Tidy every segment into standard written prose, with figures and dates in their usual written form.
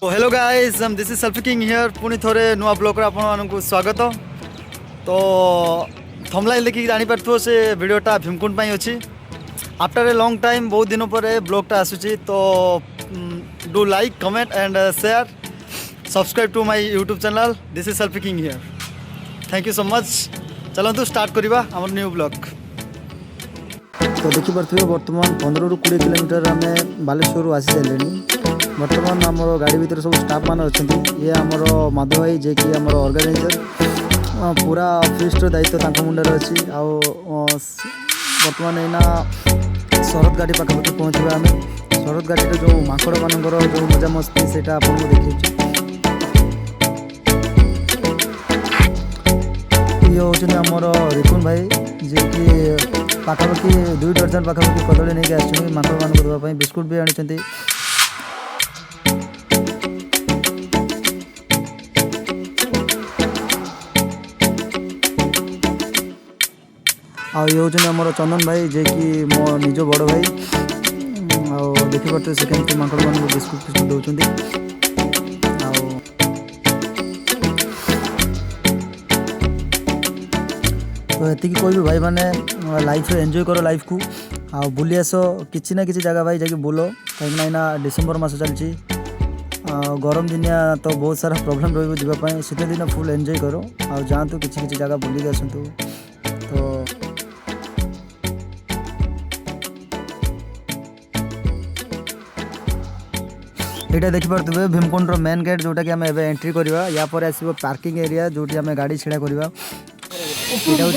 तो hello guys, this is selfie king here. पुणी थोड़े नुआ ब्लॉग आपको स्वागत। तो थंबनेल देखिए जानी पारथो से वीडियोटा भीमकुंड पाई अच्छी। आफ्टर ए लॉन्ग टाइम बहुत दिन पर ब्लॉगटा आसूची। तो do like comment and share subscribe to my YouTube channel. This is selfie king here. Thank you so much. चलतु स्टार्ट करवा आम न्यू ब्लॉग। तो देखिपे बर्तमान 15 ରୁ 20 किलोमीटर आम बालेश्वर आसी सारे। बर्तमान आम गाड़ी भितर सब स्टाफ मान अच्छा। ये आमर माधव भाई जे कि आमर ऑर्गेनाइजर पूरा फिस्ट दायित्व मुंडे अच्छी। बर्तमान एना शरद गाड़ी पाखापाखि पहुँचा। आम शरद गाड़ी जो माकड़ मानकर जो मजा मस्ती से आपको देखी। ये हूँ आमर रिपुन भाई जे कि पाखापाखि 2 दर्जन पाखापाखि कदली नहीं आस माकड़ मान देवाई बिस्कुट भी आनी। आ ये हूँ आमर चंदन भाई जे कि मो निज बड़ भाई। देखिपे से केमती माकड़ मान बिस्कुट फिस्कुट दौरान। तो ये कहबी भाई मैंने लाइफ एंजॉय करो लाइफ को। आ बुली आस कि ना कि जगह भाई जाकि बुल कहीं ना डिसेम्बर मास चलती। गरम दिनिया तो बहुत सारा प्रॉब्लम रही शीत दिन फुल एंजॉय करो। आ जातु कि जगह बुलिक आसतु। तो यहाँ देखिपे भीमकुंड मेन गेट जोटा कि आम एंट्री करवा। या पर आसो पार्किंग एरिया जो आम गाड़ी छिड़ा करवा। यहाँ हूँ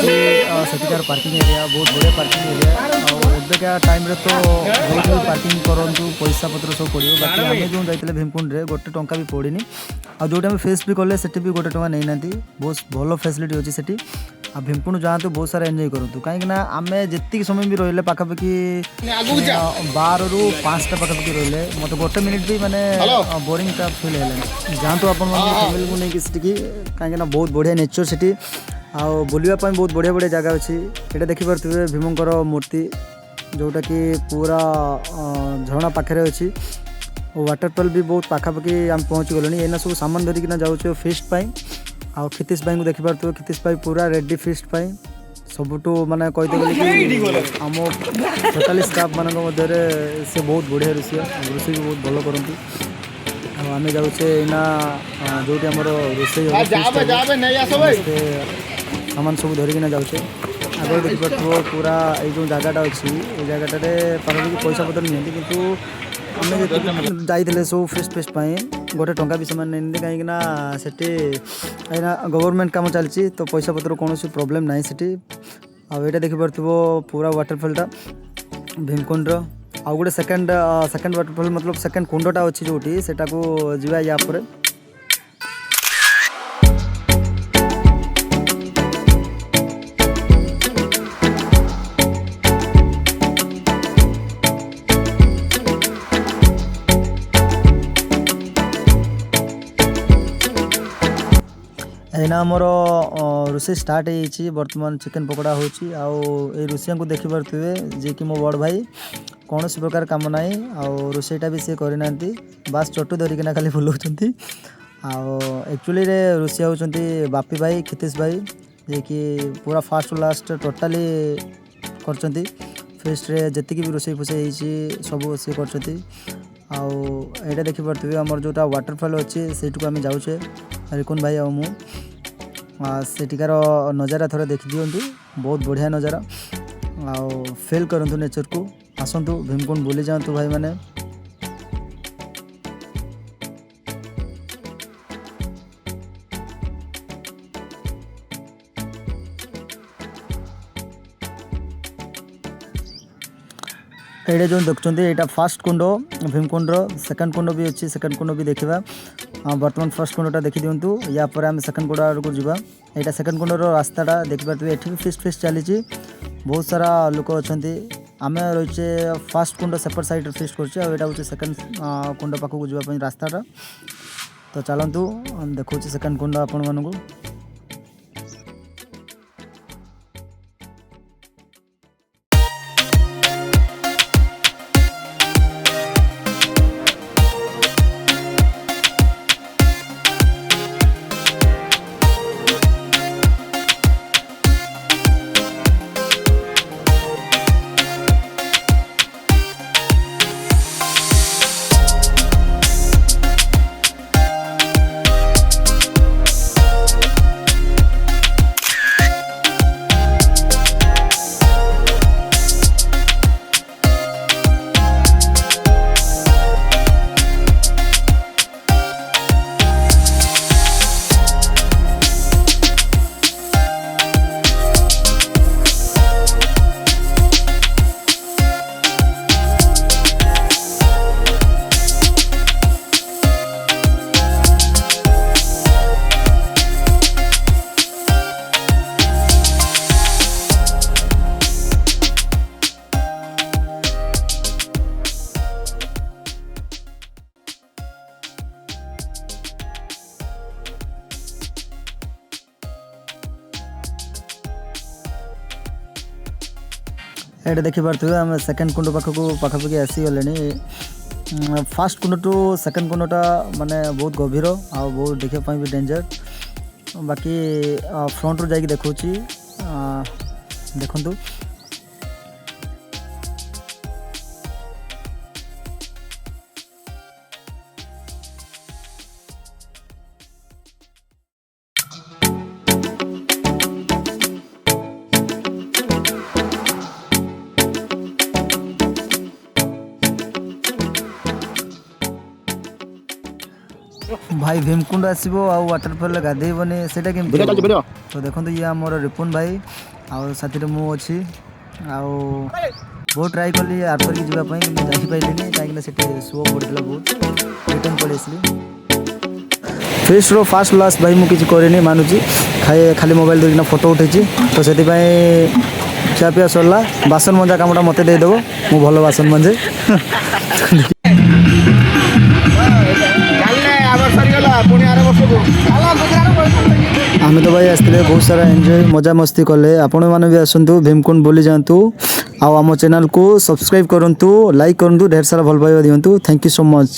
सेठिकार पार्किंग एरिया, बहुत बढ़िया पार्किंग एरिया। एवं टाइम तो बहुत भी पार्किंग करूँ पैसा पत्र सब पड़ो। बाकी आम जो जाते भीमकुंड में गोटे टंका भी पड़नी। आ जो फेस भी कले से भी गोटे टंका नहीं ना। बहुत भल फैसिलिटी अच्छी से। आ भीमकुंड जातु बहुत सारा एंजॉय करूँ कहीं आम जी समय भी रही पाखापाखि 12 ରୁ 5टा पाखापाखि रही मत गोटे मिनिट भी माने बोरिंग टा फिल है। जातु आप फैमिली को लेकिन कहीं बहुत बढ़िया नेचर से बुलवाई बहुत बढ़िया बढ़िया जगह अच्छी। ये देखिपे भीमंकर मूर्ति जोटा कि पूरा झरणा पाखे अच्छी। वाटरफॉल भी बहुत पाखापाखि आम पहुँच गलुँ। एना सब सामान धरिकिना जाऊँ फिस्ट पाई। आ खितीश भाई को देखिपे खितीश भाई पूरा रेडी फिस्ट पाई सबुठ माने कहते आम टोटाली स्टाफ मान से बहुत बढ़िया रोषे भी बहुत भल करती। आम जाऊे ना जो रोषे सामान सब धरिकिना जाऊे। आगे देखिपे पूरा ये जगटा अच्छी ये जगह पाखापाखि पैसा पतर नहीं कि आम जाइए सब फेस्ट फेस्ट गोटे टंका भी सामान नहीं कहीं से गवर्नमेंट काम चलती। तो पैसा पतर कौन प्रॉब्लम ना से। आईटा देखिपे पूरा वाटरफॉलटा भीमकुंड आउ गोटे सेकेंड वाटरफॉल मतलब सेकेंड कुंडटा अच्छी जोटी से जा या पर। एना आमर रोषे स्टार्ट हो बर्तमान चिकेन पकोड़ा होची। रोषिया को देखिपे जे कि मो बड़ भाई कौन सी प्रकार काम ना रोषेटा भी सी करना बास चटू धरिकिना खाली बुलाऊँ। एक्चुअली रोषिया होती बापी भाई खितीश भाई जे कि पूरा फास्ट टू लास्ट टोटाली कर फेस्ट रे जी भी रोषे फोषे सब सी कर। आईटा देखिपे आमर जोटा वाटरफॉल अच्छी से आम जाऊे रिकुन भाई आ मु सेठिकार नज़ारा थोड़ा देखी दिंतु। बहुत बढ़िया नज़ारा फिल करूँ नेचर को। आसतु भीमकुंड बुली जातु भाई मैंने। ये जो देखते यहाँ फास्ट कुंड भीमकुंड सेकेंड कुंड भी अच्छी। सेकेंड कुंड भी देखा। बर्तमान फर्स्ट कुंडटा देखी दिंतु। या पर आम सेकेंड कुंड आड़ को जावा। यहाँ सेकेंड कुंडर रास्ताटा देखिपे ये भी फिस्ट फिस्ट चली। बहुत सारा लोक अच्छा। आम रही फास्ट कुंड सेपट साइड फिस्ट कर हूँ सेकेंड कुंड पाखक जावाई रास्ताटा। तो चलतु देखा सेकेंड कुंड आपण मानू। ये देखिपे आम सेकेंड कुंड पाखक पाखापाखि आसीगले। फास्ट कुंड टू सेकेंड कुंडटा माने बहुत गभीर आ बहुत देखापी भी डेंजर। बाकी फ्रंट रू जाकि देखा देखु भाई भीमकुंड आसो आ वाटरफल गाधेबनी से तो देखो ये आम रिपुन भाई आउ साथी मु अच्छी बहुत ट्राए कली आर पर जावाई जापारे कहीं शो पड़ा बहुत रिटर्न पड़े फेस रो फास्ट लास्ट भाई मुझे करनी मानुची खाली मोबाइल देखना फोटो उठे तो से खियापिया सरला बासन मंजा कमटा मत देदेव मु भल बासन मंजे आम तो भाई आसते बहुत सारा एंजॉय मजा मस्ती कले आपण मैंने भी आसतु भीमकुंड बुली जातु आम चैनल को सब्सक्राइब करूँ लाइक करूँ ढेर सारा भल पाइबा दिंतु थैंक यू सो मच।